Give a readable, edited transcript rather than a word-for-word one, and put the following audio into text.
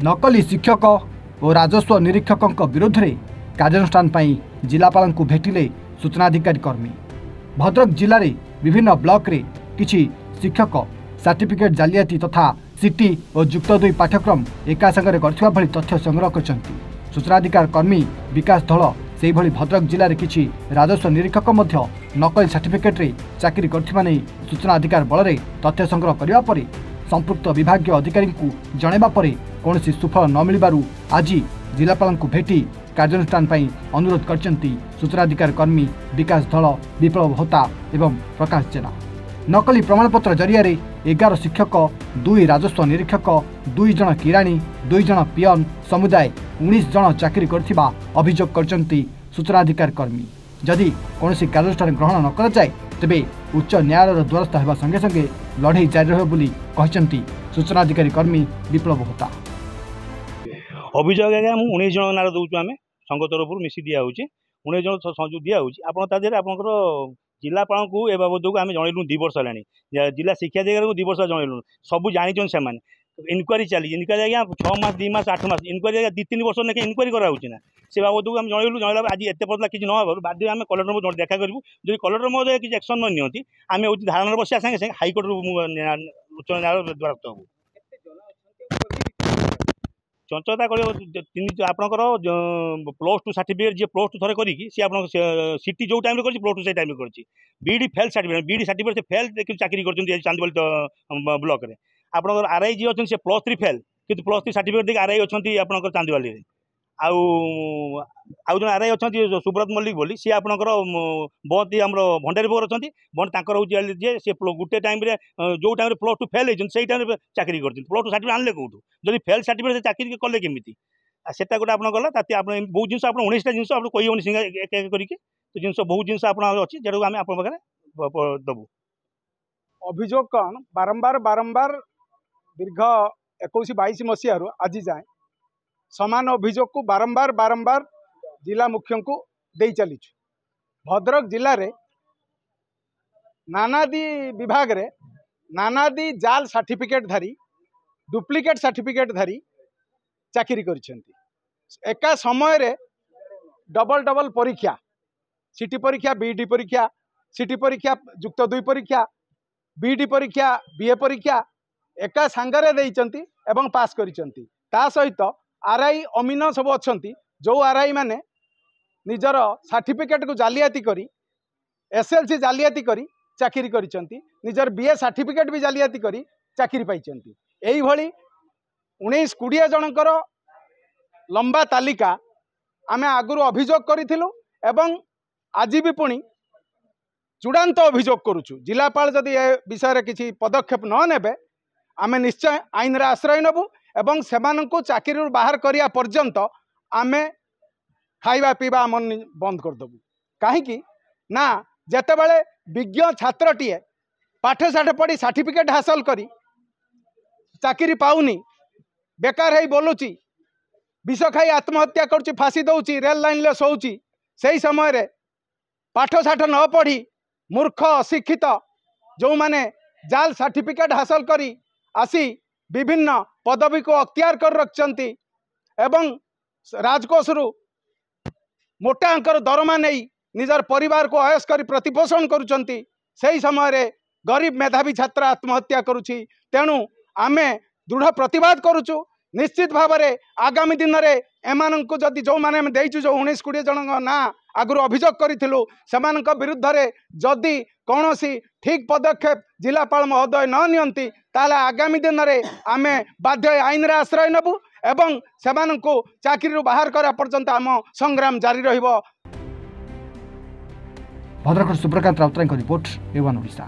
नकली शिक्षक और राजस्व निरीक्षकों विरोध में कार्यानुष्ठान जिलापाल भेटिले सूचनाधिकारी कर्मी। भद्रक जिले में विभिन्न ब्लॉक रे किछि शिक्षक सर्टिफिकेट जालियाती तथा सिटी और युक्त 2 पाठ्यक्रम एका संगे करथिबा भली तथ्य संग्रह करछंती। सूचनाधिकार कर्मी विकास धल से भली भद्रक जिले में किछि राजस्व निरीक्षक मध्य नकली सर्टिफिकेट रे चाकरी करथिबा नै सूचना अधिकार बल रे तथ्य संग्रह करिबा परे संपुक्त विभागीय अधिकारी को जणैबा परे कौनसी सुफल न मिलबारु आज जिलापाल भेटी कार्यानुष्ठान अनुरोध करछंती सूचनाधिकार कर्मी विकास धल, विप्लव होता एवं प्रकाश जेना। नकली प्रमाणपत्र जरिया 11 शिक्षक, 2 राजस्व निरीक्षक, 2 जन किराणी, 2 जन पियन समुदाय 19 जन चाकरी करथिबा अभियोग करछंती सूचनाधिकार कर्मी। जदि कौनसी कार्यानुष्ठान ग्रहण न करा जाए तेबे उच्च न्यायालय द्वारस्थ होगा संगे संगे लड़ाई जारी रहे बोली कहते सूचनाधिकारी कर्मी विप्लव होता। अभियोग आज्ञा 19 जन नार दौचु आम संघ तरफ मिसी दिया 19 जन दिया आप जिलापाल को ए बाबद को आम जनइलु 2 वर्ष है जिला शिक्षा अधिकारी को 2 वर्ष जनइलु सब जानी से इनक्वारी चली इनक्वारी आज्ञा 6 मास 2 मास 8 मास इनक्वारी आज्ञा 2-3 वर्ष लेकिन इनक्वारी कराऊना से बाबद को आम जनइलु जनइला आज एत पड़ता किसी न बाध्य आम कलेक्टर देखा करूँ जो कलेक्टर महोदय किसी एक्शन न नियंती आम हूँ धारणा बसिया सागे सागे हाइकोर्ट उच्च न्यायालय द्वारस्थ हूँ। चंचलता आपंकर +2 सर्टिफिकेट जी +2 थे करी सिटी जो टाइम कर +2 से टाइम कर बीडी फेल सर्टिफिकेट बीडी सर्टिफिकेट से फेल चाकरी कर चांदीवाली ब्लॉक रे आपंकर आरआई जी अच्छे +3 फेल कि +3 सर्टिफिकेट देखिए आरआई अच्छी आपंकर चांदीवाली आउ जो आरआई अच्छा सुब्रत मल्लिक बोली सी आपंकर बहुत आम भंडारी पोखर अच्छा बंद तक जे सी गोटे टाइम जो टाइम +2 फेल होती से टाइम चाकरी कर +2 सर्टिफिकेट आनले कौटू जब फेल सर्टिफिकेट से चाकरी कले केमी सेटा गोटे आप गला बहुत जिन आप 19टा जिन आप कहनी सिंगा एक करके तो जिन बहुत जिन आप अच्छी जो आम आप दबू। अभियोग कौन बारंबार बारंबार दीर्घ 21-22 मसीह आज जाए समान अभियोग को बारंबार बारंबार जिला मुख्य को दे चली। भद्रक जिले में नानादी विभाग रे नानादी जाल सर्टिफिकेट धारी डुप्लिकेट सर्टिफिकेट धारी चाकरी करिसेंती। एका समय रे डबल डबल परीक्षा सिटी परीक्षा बीडी परीक्षा सिटी परीक्षा युक्त 2 परीक्षा बीडी परीक्षा बीए परीक्षा एका सांगरे देइचंती एवं पास करिसेंती। ता सहित आरआई अमीन सब अच्छी जो आरआई माने निजर सर्टिफिकेट को जालियाती करी एसएलसी जालियाती करी चाकरी करिसेंती निजर बीए सर्टिफिकेट भी जालियाती करी चाकरी पाइचंती। एई भली 19-20 जनकर लंबा तालिका आमे आगुरु अभियोग करिथिलु एवं आज भी पुणी चूड़ांत अभियोग करुचु। जिलापाल जदि ए विषय किसी पदक्षेप न नेबे आमे निश्चय आईन रे आश्रय नबु एवं सेमानंकु चाकरी बाहर करिया पर्यंत आमे खाइबा पीबा आम बंद करदेबु। कहीं ना जेतेबेले विज्ञ छात्रटीए पाठशाठ पढ़ी सर्टिफिकेट हासिल करी चाकरी पाउनी बेकार है बोलुची विष खाई आत्महत्या करुच्ची फांसी दौची रेल लाइन ले शोची से समय रे पाठशाठ न पढ़ी मूर्ख अशिक्षित जो माने जाल सर्टिफिकेट हासिल करी आसी विभिन्न पदवी को अख्तियार कर रखिंट एवं राजकोषरु मोटा अंकर दरमा नहीं निजर परिवार को अयस कर प्रतिपोषण करुचंती से समय रे गरीब मेधावी छात्र आत्महत्या करुची। तेणु आमे दृढ़ प्रतिवाद करुचु निश्चित भाव में आगामी दिन में एमानंकु जदि जो माने देइचु जो 19-20 जन ना आगुरी अभियोग करिथिलु सेमानंक विरुद्ध रे जदि कौनसी ठीक पदक्षेप जिलापाल महोदय न नियंती ताले आगामी दिन में आमे बाध्य आईन रे आश्रय नबु एवं सेमानंकु चाकरी बाहर करा पर्यंत आम संग्राम जारी रहिबो। Bhadrak Subrakant Routray report A1 Odisha.